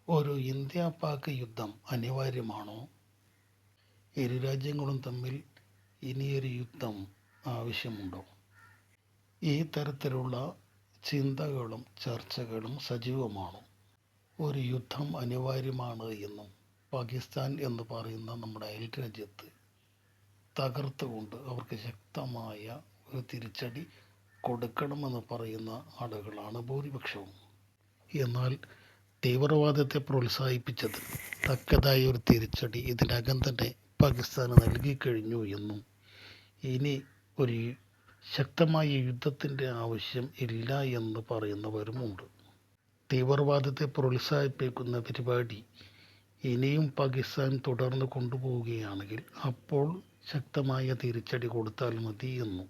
ഒരു ഇന്ത്യ പാക് യുദ്ധം അനിവാര്യമാണോ? ഇരു രാജ്യങ്ങളും തമ്മിൽ ഇനിയൊരു യുദ്ധം ആവശ്യമുണ്ടോ? ഈ തരത്തിലുള്ള ചിന്തകളും ചർച്ചകളും സജീവമാണ്. ഒരു യുദ്ധം അനിവാര്യമാണ് എന്നും പാകിസ്ഥാൻ എന്ന് പറയുന്ന നമ്മുടെ അയൽ രാജ്യത്ത് തകർത്തുകൊണ്ട് അവർക്ക് ശക്തമായ ഒരു തിരിച്ചടി കൊടുക്കണമെന്ന് പറയുന്ന ആളുകളാണ് ഭൂരിപക്ഷവും. എന്നാൽ തീവ്രവാദത്തെ പ്രോത്സാഹിപ്പിച്ചത് തക്കതായ ഒരു തിരിച്ചടി ഇതിനകം തന്നെ പാകിസ്ഥാന് നൽകിക്കഴിഞ്ഞു എന്നും ഇനി ഒരു ശക്തമായ യുദ്ധത്തിൻ്റെ ആവശ്യം ഇല്ല എന്ന് പറയുന്നവരുമുണ്ട്. തീവ്രവാദത്തെ പ്രോത്സാഹിപ്പിക്കുന്ന പരിപാടി ഇനിയും പാകിസ്ഥാൻ തുടർന്ന് കൊണ്ടുപോവുകയാണെങ്കിൽ അപ്പോൾ ശക്തമായ തിരിച്ചടി കൊടുത്താൽ മതി എന്നും,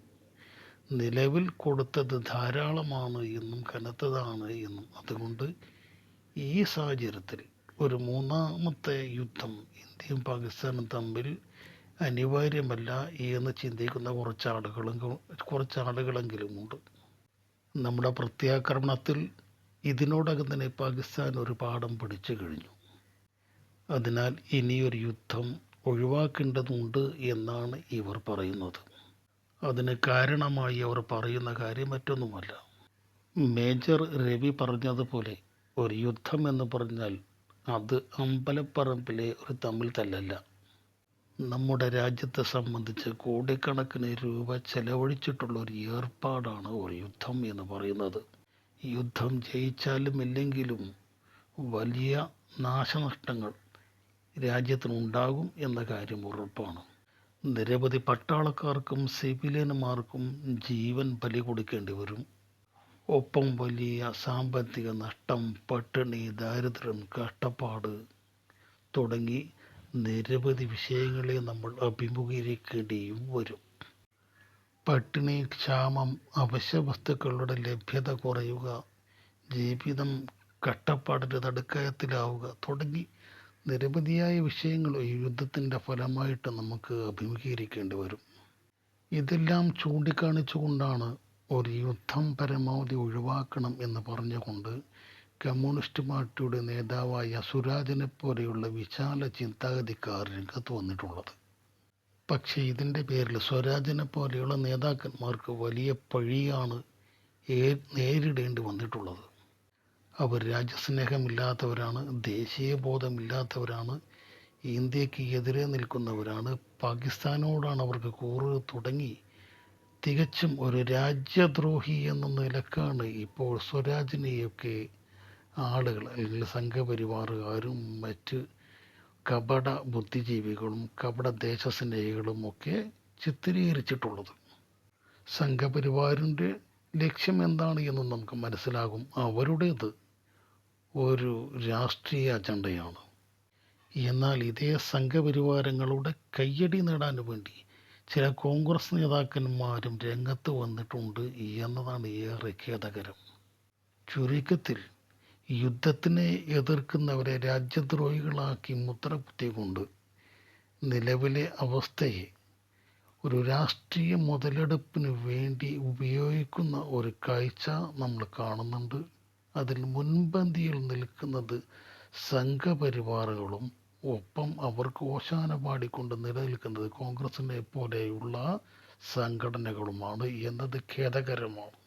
നിലവിൽ കൊടുത്തത് ധാരാളമാണ് എന്നും കനത്തതാണ് എന്നും, അതുകൊണ്ട് ഈ സാഹചര്യത്തിൽ ഒരു മൂന്നാമത്തെ യുദ്ധം ഇന്ത്യയും പാകിസ്ഥാനും തമ്മിൽ അനിവാര്യമല്ല എന്ന് ചിന്തിക്കുന്ന കുറച്ചാളുകളെങ്കിലുമുണ്ട്. നമ്മുടെ പ്രത്യാക്രമണത്തിൽ ഇതിനോടകം തന്നെ പാകിസ്ഥാൻ ഒരു പാഠം പഠിച്ചു കഴിഞ്ഞു. അതിനാൽ ഇനിയൊരു യുദ്ധം ഒഴിവാക്കേണ്ടതുണ്ട് എന്നാണ് ഇവർ പറയുന്നത്. അതിന് കാരണമായി അവർ പറയുന്ന കാര്യം മറ്റൊന്നുമല്ല. മേജർ രവി പറഞ്ഞതുപോലെ ഒരു യുദ്ധം എന്ന് പറഞ്ഞാൽ അത് അമ്പലപ്പറമ്പിലെ ഒരു തമ്മിൽ തല്ലല്ല. നമ്മുടെ രാജ്യത്തെ സംബന്ധിച്ച് കോടിക്കണക്കിന് രൂപ ചെലവഴിച്ചിട്ടുള്ള ഒരു ഏർപ്പാടാണ് ഒരു യുദ്ധം എന്ന് പറയുന്നത്. യുദ്ധം ജയിച്ചാലും ഇല്ലെങ്കിലും വലിയ നാശനഷ്ടങ്ങൾ രാജ്യത്തിനുണ്ടാകും എന്ന കാര്യം ഉറപ്പാണ്. നിരവധി പട്ടാളക്കാർക്കും സിവിലിയന്മാർക്കും ജീവൻ ബലി കൊടുക്കേണ്ടി വരും. ഒപ്പം വലിയ സാമ്പത്തിക നഷ്ടം, പട്ടിണി, ദാരിദ്ര്യം, കഷ്ടപ്പാട് തുടങ്ങി നിരവധി വിഷയങ്ങളെ നമ്മൾ അഭിമുഖീകരിക്കേണ്ടിയും വരും. പട്ടിണി, ക്ഷാമം, അവശ്യ വസ്തുക്കളുടെ ലഭ്യത കുറയുക, ജീവിതം കഷ്ടപ്പാടിൻ്റെ നടുക്കയത്തിലാവുക തുടങ്ങി നിരവധിയായ വിഷയങ്ങൾ ഈ യുദ്ധത്തിൻ്റെ ഫലമായിട്ട് നമുക്ക് അഭിമുഖീകരിക്കേണ്ടി വരും. ഇതെല്ലാം ചൂണ്ടിക്കാണിച്ചുകൊണ്ടാണ് ഒരു യുദ്ധം പരമാവധി ഒഴിവാക്കണം എന്ന് പറഞ്ഞുകൊണ്ട് കമ്മ്യൂണിസ്റ്റ് പാർട്ടിയുടെ നേതാവായ സ്വരാജിനെ പോലെയുള്ള വിശാല ചിന്താഗതിക്കാർ രംഗത്ത് വന്നിട്ടുള്ളത്. പക്ഷേ ഇതിൻ്റെ പേരിൽ സ്വരാജിനെ പോലെയുള്ള നേതാക്കന്മാർക്ക് വലിയ പഴിയാണ് നേരിടേണ്ടി വന്നിട്ടുള്ളത്. അവർ രാജ്യസ്നേഹമില്ലാത്തവരാണ്, ദേശീയ ബോധമില്ലാത്തവരാണ്, ഇന്ത്യക്ക് എതിരെ നിൽക്കുന്നവരാണ്, പാകിസ്ഥാനോടാണ് അവർക്ക് കൂറ് തുടങ്ങി തികച്ചും ഒരു രാജ്യദ്രോഹി എന്ന നിലക്കാണ് ഇപ്പോൾ സ്വരാജിനെയൊക്കെ ആളുകൾ, അല്ലെങ്കിൽ സംഘപരിവാറുകാരും മറ്റ് കപട ബുദ്ധിജീവികളും കപട ദേശസ്നേഹികളും ഒക്കെ ചിത്രീകരിച്ചിട്ടുള്ളത്. സംഘപരിവാറിൻ്റെ ലക്ഷ്യം എന്താണ് എന്ന് നമുക്ക് മനസ്സിലാകും. അവരുടേത് ഒരു രാഷ്ട്രീയ അജണ്ടയാണ്. എന്നാൽ ഇതേ സംഘപരിവാരങ്ങളുടെ കയ്യടി നേടാൻ വേണ്ടി ചില കോൺഗ്രസ് നേതാക്കന്മാരും രംഗത്ത് വന്നിട്ടുണ്ട് എന്നതാണ് ഏറെ ഖേദകരം. ചുരുക്കത്തിൽ യുദ്ധത്തിനെ എതിർക്കുന്നവരെ രാജ്യദ്രോഹികളാക്കി മുദ്ര കുത്തിക്കൊണ്ട് നിലവിലെ അവസ്ഥയെ ഒരു രാഷ്ട്രീയ മുതലെടുപ്പിന് വേണ്ടി ഉപയോഗിക്കുന്ന ഒരു കാഴ്ച നമ്മൾ കാണുന്നുണ്ട്. അതിൽ മുൻപന്തിയിൽ നിൽക്കുന്നത് സംഘപരിവാറുകളും ഒപ്പം അവർക്ക് ഓശാന പാടിക്കൊണ്ട് നിലനിൽക്കുന്നത് കോൺഗ്രസിനെ പോലെയുള്ള സംഘടനകളുമാണ് എന്നത് ഖേദകരമാണ്.